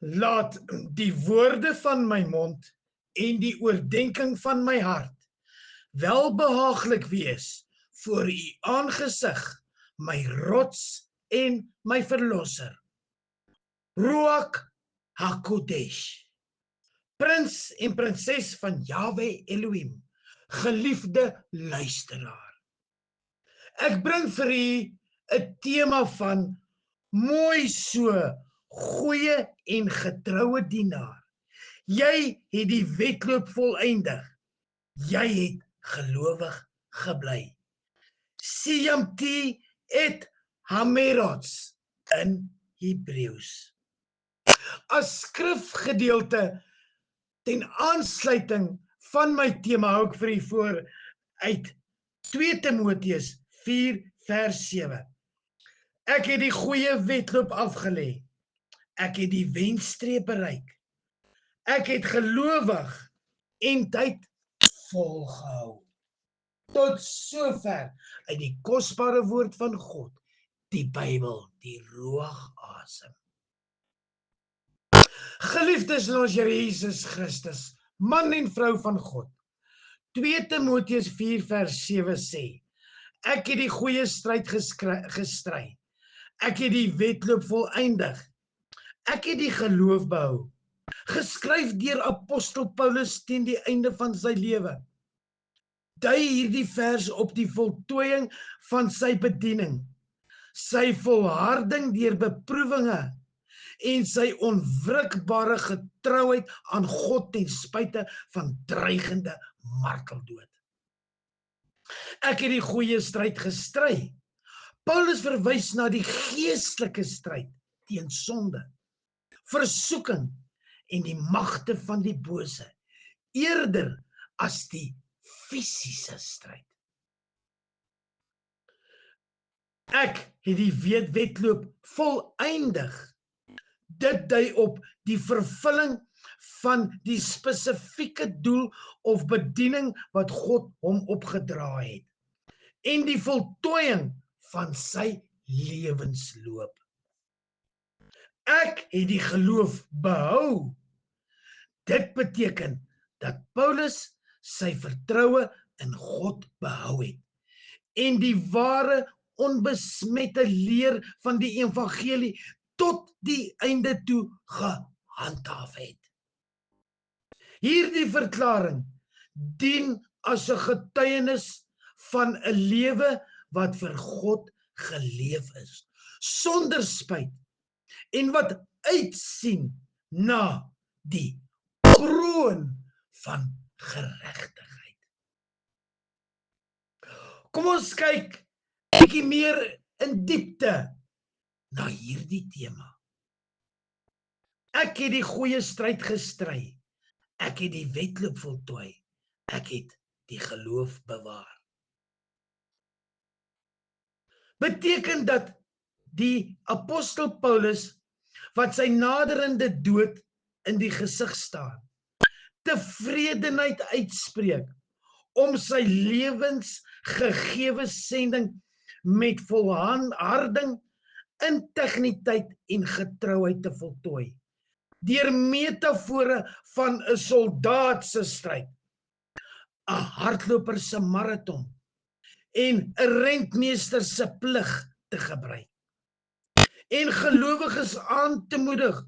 Laat die woorde van my mond en die oordenking van my hart welbehaaglik wees voor u aangesig, my rots en my verlosser. Ruach HaKodesh, prins en prinses van Yahweh Elohim, geliefde luisteraar. Ek bring vir u 'n tema van mooi so, goeie en getroue dienaar. Jy het die wedloop volëindig. Jy het gelowig gebly. Siyamti et hamerots in Hebreëus. As skrifgedeelte ten aansluiting van my tema hou ek vir u voor uit 2 Timoteus 4 vers 7. Ek het die goeie wedloop afgelê. Ek het die wenstreep bereik. Ek het gelowig en tyd volgehou. Tot sover uit die kosbare woord van God, die Bybel, die Ruach asem. Geliefdes in ons Here Jesus Christus, man en vrou van God. 2 Timoteus 4 vers 7 sê, ek het die goeie stryd gestry. Ek het die wedloop volëindig. Ek het die geloof behou. Geskryf deur apostel Paulus teen die einde van sy lewe. Dui hierdie vers op die voltooiing van sy bediening, sy volharding deur beproewinge en sy onwrikbare getrouheid aan God ten spyte van dreigende marteldood. Ek het die goeie stryd gestry. Paulus verwys na die geestelike stryd teen sonde, versoeking en die magte van die bose, eerder as die fisiese stryd. Ek het die wedloop volëindig. Dit dui op die vervulling van die spesifieke doel of bediening wat God hom opgedra het en die voltooiing van sy lewensloop. Ek het die geloof behou. Dit beteken dat Paulus sy vertroue in God behou het en die ware onbesmette leer van die evangelie tot die einde toe gehandhaaf het. Hierdie verklaring dien as 'n getuienis van 'n lewe wat vir God geleef is, sonder spyt en wat uitsien na die kroon van geregtigheid. Kom ons kyk 'n bietjie meer in diepte na hierdie tema. Ek het die goeie stryd gestry. Ek het die wedloop voltooi. Ek het die geloof bewaar. Beteken dat die apostel Paulus, wat sy naderende dood in die gesig staar, tevredenheid uitspreek om sy lewensgegewe sending met volharding, integriteit en getrouheid te voltooi, deur metafore van 'n soldaat se stryd, 'n hardloper se marathon en 'n rentmeester se plig te gebruik, en gelowiges aan te moedig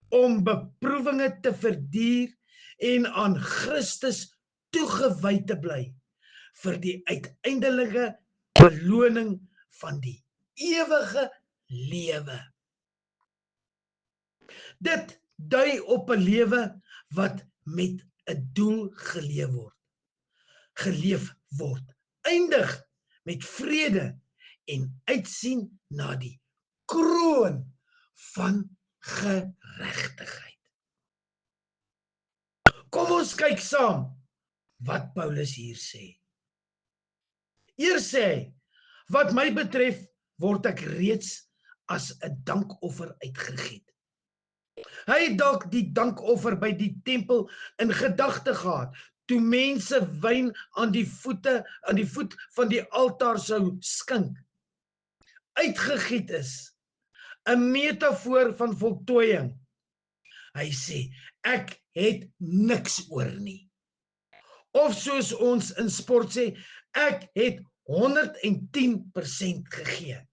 om beproewinge te verduur en aan Christus toegewy te bly vir die uiteindelike beloning van die ewige lewe. Dit dui op 'n lewe wat met 'n doel geleef word, eindig met vrede en uitsien na die kroon van geregtigheid. Kom ons kyk saam wat Paulus hier sê. Eers sê hy, wat my betref word ek reeds as 'n dankoffer uitgegiet. Hy het dalk die dankoffer by die tempel in gedagte gehad, toe mense wyn aan die voet van die altaar sou skink. Uitgegiet is 'n metafoor van voltooiing, Hy sê, ek het niks oor nie. Of soos ons in sport sê, ek het 110% gegee.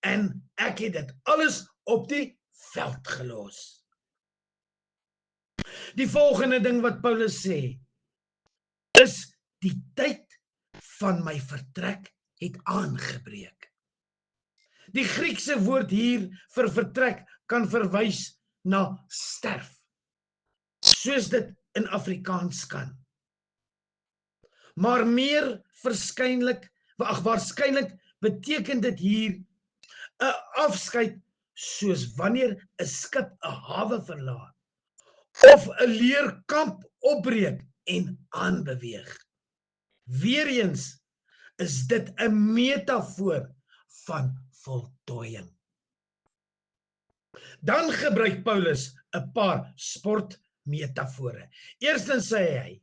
En ek het dit alles op die veld gelos. Die volgende ding wat Paulus sê, is die tyd van my vertrek het aangebreek. Die Griekse woord hier vir vertrek kan verwys na sterf, soos dit in Afrikaans kan. Maar meer waarskynlik beteken dit hier 'n afskeid soos wanneer 'n skip 'n hawe verlaat of 'n leerkamp opbreek en aanbeweeg. Weereens is dit 'n metafoor van voltooiing. Dan gebruik Paulus 'n paar sportmetafore. Eerstens sê hy,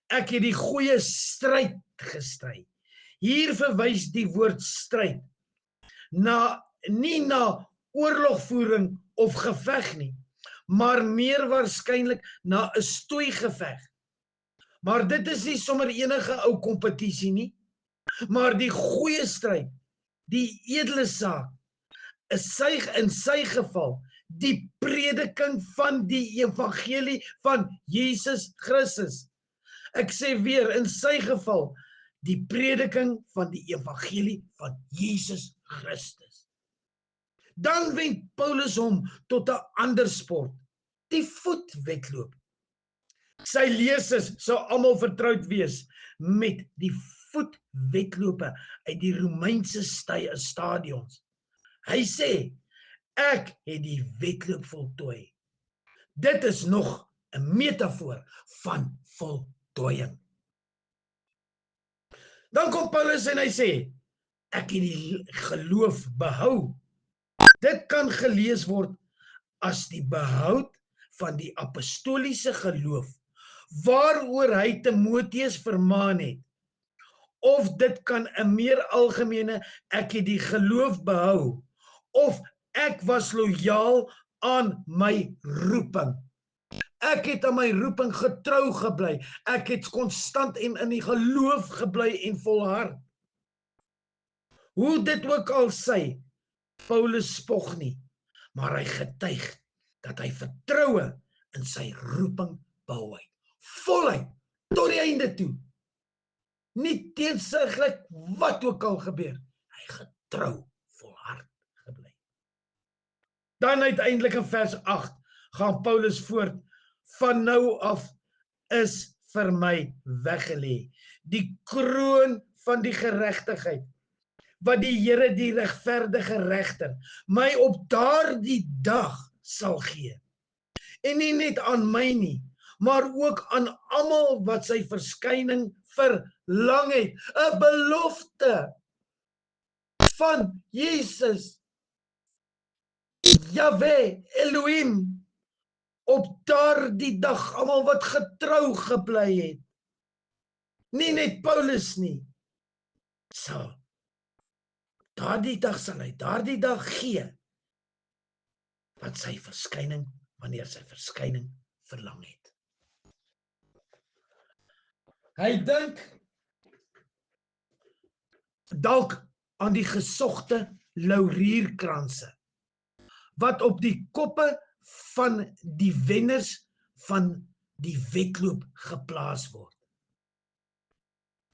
ek het die goeie stryd gestry. Hier verwys die woord stryd nie na oorlogvoering of geveg nie, maar meer waarskynlik na 'n stoeigeveg. Maar dit is nie sommer enige ou kompetisie nie, maar die goeie stryd, die edele saak, is in sy geval die prediking van die evangelie van Jesus Christus. Ek sê weer, in sy geval, die prediking van die evangelie van Jesus Christus. Dan wend Paulus hom tot 'n ander sport, die voetwedloop. Sy lesers sou almal vertroud wees met die voetwedlope uit die Romeinse stadions. Hy sê, ek het die wedloop voltooi. Dit is nog 'n metafoor van voltooiing. Dan kom Paulus en hy sê, ek het die geloof behou. Dit kan gelees word as die behoud van die apostoliese geloof, waaroor hy Timoteus vermaan het. Of dit kan 'n meer algemene, ek het die geloof behou, of ek was lojaal aan my roeping. Ek het aan my roeping getrou gebly. Ek het konstant en in die geloof gebly en volhard. Hoe dit ook al sê, Paulus spog nie, maar hy getuig dat hy vertroue in sy roeping behou het. Voluit, tot die einde toe. Nie teensiglik wat ook al gebeur. Hy getrou, volhard gebly. Dan uiteindelik in vers 8 gaan Paulus voort, van nou af is vir my weggelê die kroon van die geregtigheid, wat die Here die regverdige regter my op daardie dag sal gee. En nie net aan my nie, maar ook aan almal wat sy verskyning verlang het. 'n belofte van Jesus, Jahwe, Elohim, op daardie dag, almal wat getrou gebly het. Nie net Paulus nie. So, daardie dag sal hy, daardie dag gee, wat sy verskyning, wanneer sy verskyning verlang het. Hy dink dalk aan die gesogte laurierkranse, wat op die koppe van die wenners van die wedloop geplaas word.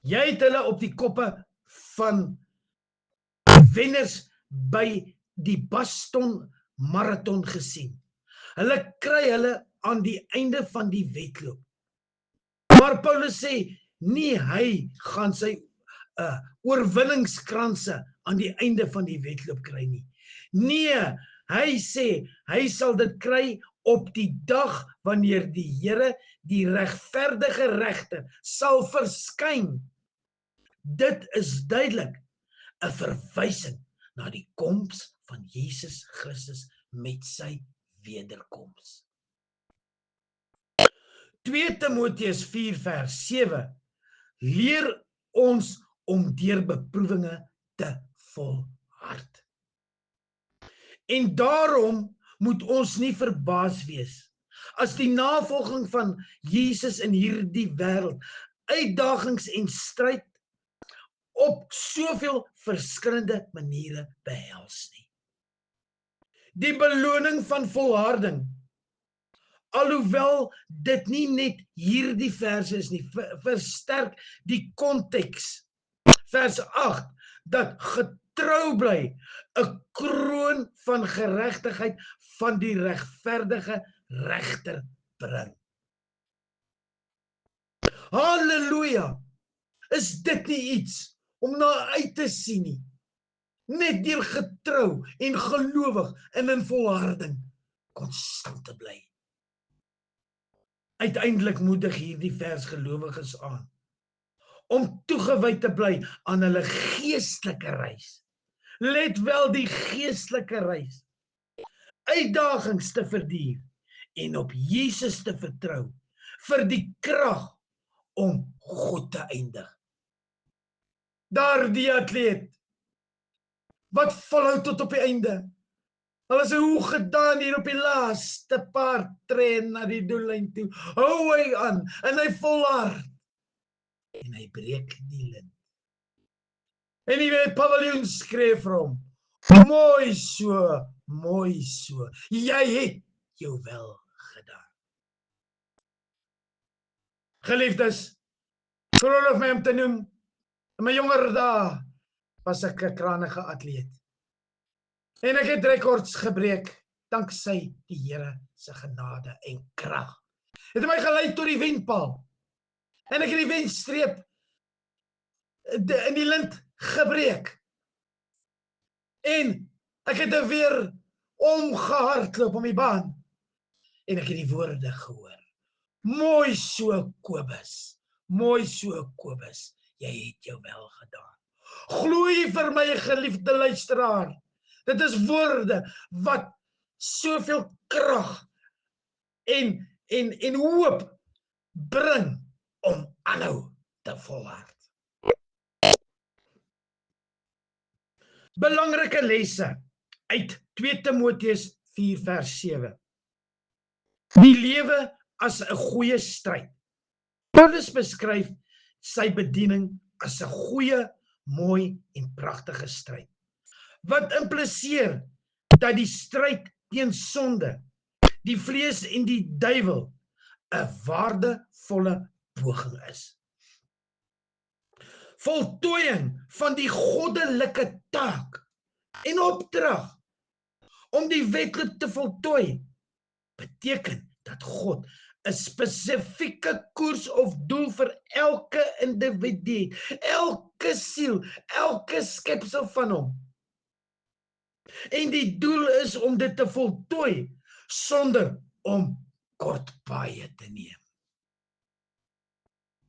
Jy het hulle op die koppe van wenners by die Boston Marathon gesien. Hulle kry hulle aan die einde van die wedloop. Maar Paulus sê, nie hy gaan sy oorwinningskranse aan die einde van die wedloop kry nie. Nee, hy sê, hy sal dit kry op die dag wanneer die Here, die regverdige regter, sal verskyn. Dit is duidelik 'n verwysing na die koms van Jesus Christus met sy wederkoms. 2 Timoteus 4 vers 7 leer ons om deur beproewinge te volhard. En daarom moet ons nie verbaas wees as die navolging van Jesus in hierdie wêreld uitdagings en stryd op soveel verskillende maniere behels nie. Die beloning van volharding, alhoewel dit nie net hierdie vers is nie, versterk die konteks. Vers 8, dat getrou bly 'n kroon van geregtigheid van die regverdige regter bring. Halleluja! Is dit nie iets om na uit te sien nie? Net deur getrou en gelowig en in volharding konstant te bly. Uiteindelik moedig hierdie vers gelowiges aan om toegewy te bly aan hulle geestelike reis. Let wel, die geestelike reis. Uitdagings te verduur en op Jesus te vertrou vir die krag om goed te eindig. Daardie atleet wat volhou tot op die einde. Hulle is hoe gedaan hier op die laaste paar tree na die doellyn toe. Hou hy aan en hy volhard. En hy breek die lint. En die paviljoen skree vir hom, mooi so, mooi so, jy het jou wel gedaan. Geliefdes, verlof my om te noem, in my jonger dae was ek 'n krangige atleet. En ek het rekords gebreek, danksy die Here se genade en krag. Het my gelei tot die wenpaal. En ek het die wenstreep in die lint gebreek. En ek het weer omgehardloop om die baan. En ek het die woorde gehoor. Mooi so, Kobus. Mooi so, Kobus. Jy het jou wel gedaan. Gloei vir my geliefde luisteraar. Dit is woorde wat soveel krag en hoop bring om aanhou te volhard. Belangrike lesse uit 2 Timoteus 4 vers 7. Die lewe as 'n goeie stryd. Paulus beskryf sy bediening as 'n goeie, mooi en pragtige stryd. Wat impliseer dat die stryd teen sonde, die vlees en die duiwel 'n waardevolle poging is. Voltooiing van die goddelike taak en opdrag om die wedloop te voltooi beteken dat God 'n spesifieke koers of doel vir elke individu, elke siel, elke skepsel van hom. En die doel is om dit te voltooi sonder om kortpaaie te neem.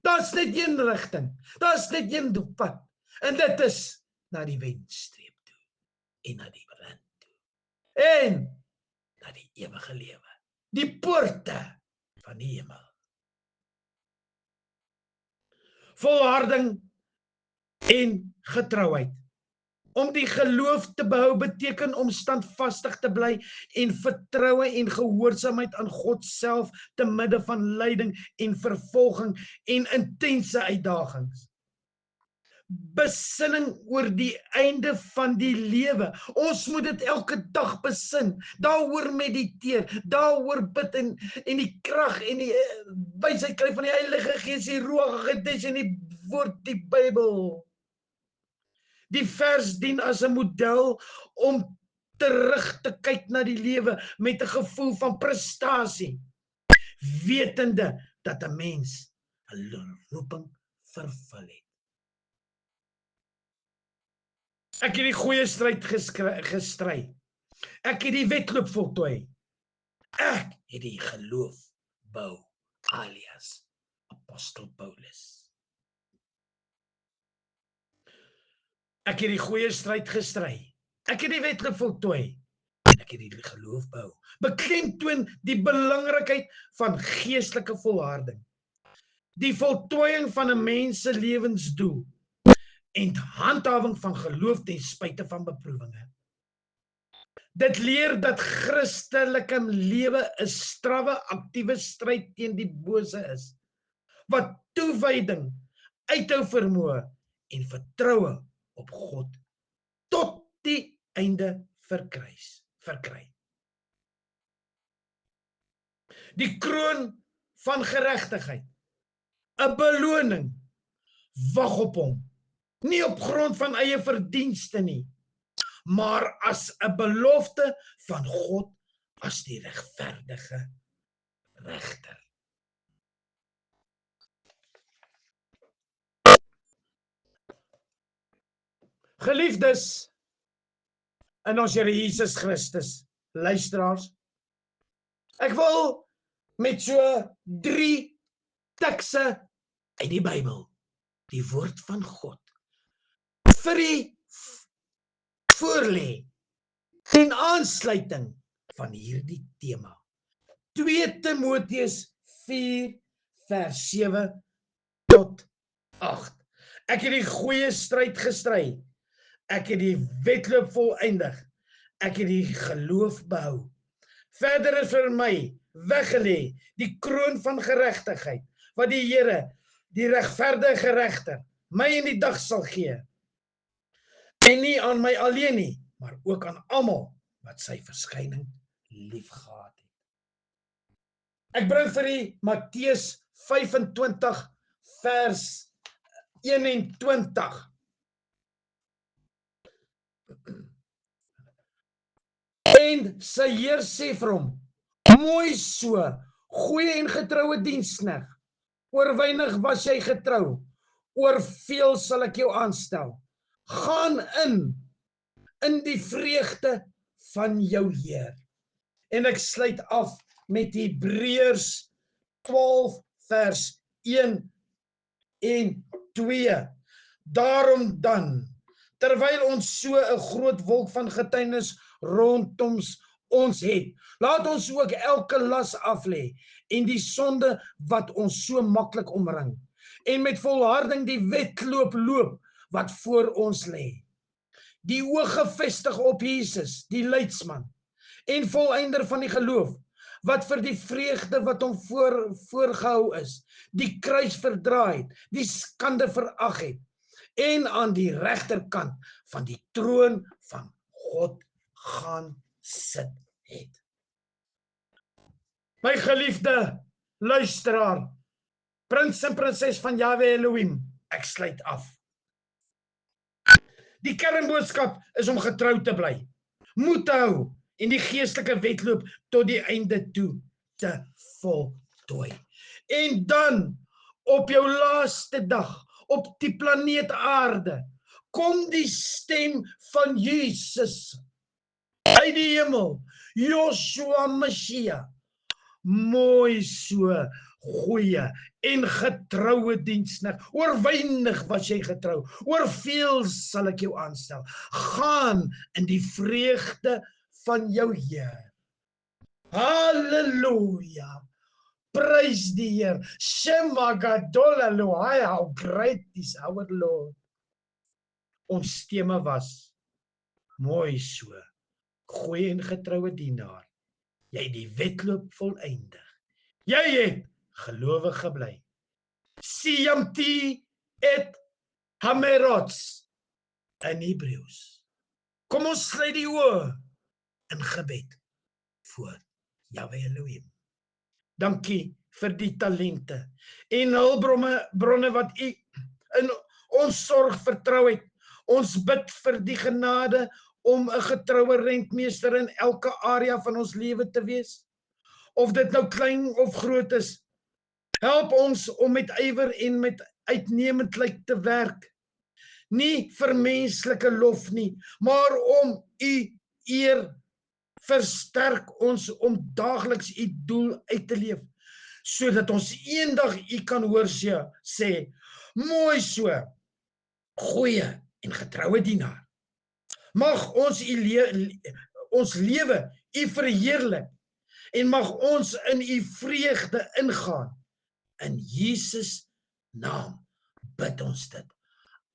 Daar's net een rigting, daar's net een doelpad, en dit is na die wenstreep toe, en na die brand toe, en na die ewige lewe, die poorte van die hemel. Volharding en getrouheid. Om die geloof te behou beteken om standvastig te bly en vertroue en gehoorsaamheid aan God self te midde van lyding en vervolging en intense uitdagings. Besinning oor die einde van die lewe. Ons moet dit elke dag besin, daaroor mediteer, daaroor bid en die krag en die wysheid kry van die Heilige Gees, die Ruach HaKodesh en die woord, die Bybel. Die vers dien as 'n model om terug te kyk na die lewe met 'n gevoel van prestasie, wetende dat 'n mens 'n roeping vervul het. Ek het die goeie stryd gestry. Ek het die wedloop voltooi. Ek het die geloof bou, alias Apostel Paulus. Ek het die goeie stryd gestry. Ek het die wedloop voltooi. En ek het die geloof bou. Beklemtoon die belangrikheid van geestelike volharding. Die voltooiing van 'n mens se lewensdoel en handhawing van geloof ten spyte van beproewinge. Dit leer dat Christelike lewe 'n strawwe, aktiewe stryd teen die bose is, wat toewyding, uithou vermoë en vertroue op God tot die einde verkry. Die kroon van geregtigheid, 'n beloning, wag op hom, nie op grond van eie verdienste nie, maar as 'n belofte van God as die regverdige regter. Geliefdes in ons Here Jesus Christus, luisteraars, ek wil met so 3 tekste uit die Bybel, die woord van God, vir u voorlê ten aansluiting van hierdie tema. 2 Timoteus 4 vers 7 tot 8. Ek het die goeie stryd gestry. Ek het die wedloop volëindig. Ek het die geloof behou. Verder is vir my weggelê die kroon van geregtigheid, wat die Here, die regverdige regter, my in die dag sal gee. En nie aan my alleen nie, maar ook aan almal wat sy verskyning liefgehad het. Ek bring vir u Matteus 25 vers 21. En sy Heer sê vir hom, mooi so, goeie en getroue diensknegt, oor weinig was jy getrou, oor veel sal ek jou aanstel. Gaan in die vreugde van jou Heer. En ek sluit af met Hebreërs 12 vers 1 en 2. Daarom dan, terwyl ons so 'n groot wolk van getuienis rondom ons het, laat ons ook elke las aflê en die sonde wat ons so maklik omring, en met volharding die wedloop loop wat voor ons lê. Die oog gefestig op Jesus, die leidsman en volëinder van die geloof, wat vir die vreugde wat hom voorgehou is, die kruis verdra het, die skande verag het, en aan die regterkant van die troon van God gaan sit het. My geliefde luisteraar, prins en prinses van Jahwe Elohim, ek sluit af. Die kernboodskap is om getrou te bly, moed te hou en die geestelike wedloop tot die einde toe te voltooi. En dan op jou laaste dag op die planeet aarde kom die stem van Jesus uit die hemel, Joshua Mashiach, mooi so, goeie en getroue diensknegt, oor weinig was jy getrou, oor veel sal ek jou aanstel. Gaan in die vreugde van jou Heer. Halleluja! Prys die Heer. Shema Gadol Elohai, how great is our Lord. Ons tema was, mooi so, goeie en getroue dienaar, jy die wedloop volëindig. Jy het gelowig gebly. Siyamti et hamerots in Hebreëus. Kom ons sluit die oë in gebed voor Jahwe Elohim. Dankie vir die talente en hulpbronne wat u in ons sorg vertrou het. Ons bid vir die genade om 'n getroue rentmeester in elke area van ons lewe te wees. Of dit nou klein of groot is, help ons om met ywer en met uitnemendheid te werk. Nie vir menslike lof nie, maar om u eer. Versterk ons om daagliks u doel uit te leef, sodat ons eendag u kan hoor sê, mooi so, goeie en getroue dienaar. Mag ons lewe u verheerlik en mag ons in u vreugde ingaan. In Jesus naam bid ons dit.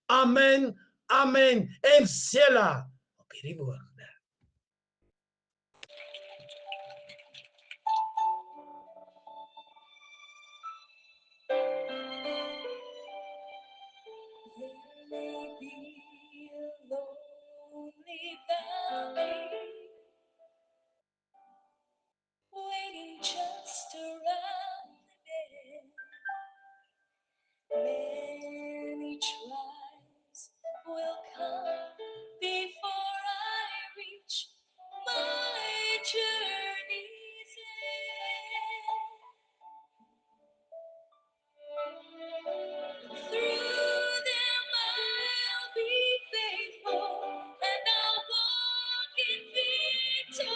Amen, amen en Selah op hierdie woorde. journey's end. Through them I'll be faithful and I'll walk in victory.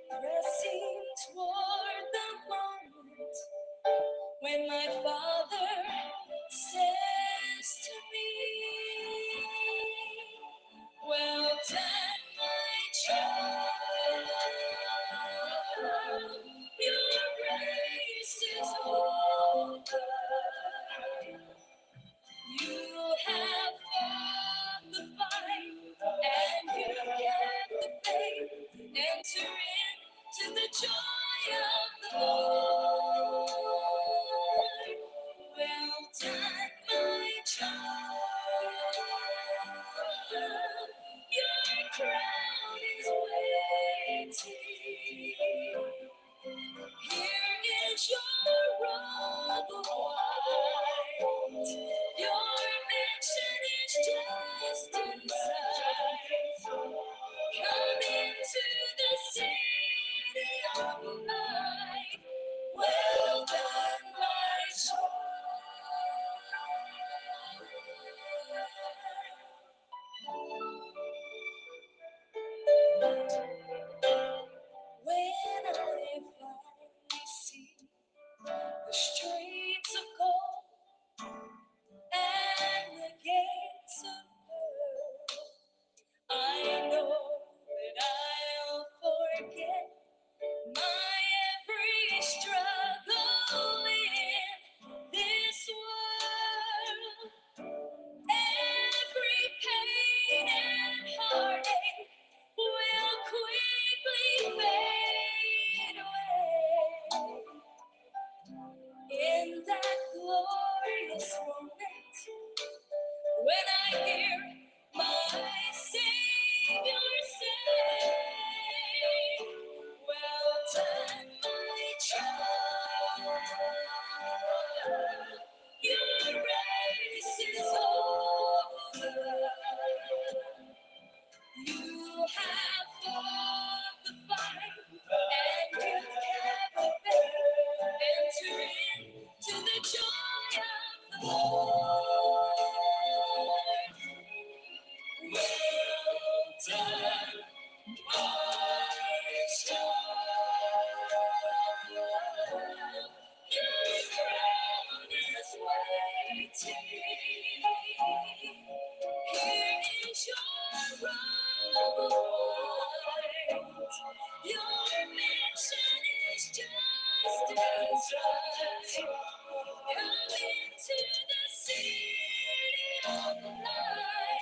Pressing toward the moment when my Father says to me, well done, my child, your race is over. You have fought the fight and you kept the faith. Enter into the joy of the Lord. Well done, my child. Your crown is waiting. Here is your robe of white. Your mansion is just inside. Come into the city of light. Well done, my child. When I finally see the streets of gold and the gates of pearl, I know that I'll forget my every struggle in this world. Every pain and heartache will quickly fade away. In that glorious moment, when I hear my Savior say, well done, my child, your race is over. You have fought the fight and you kept the faith. Enter into the joy of the Lord. Well done, my child. Your crown is waiting. Here is your robe of white. Your mansion is just inside. Come into the city of light.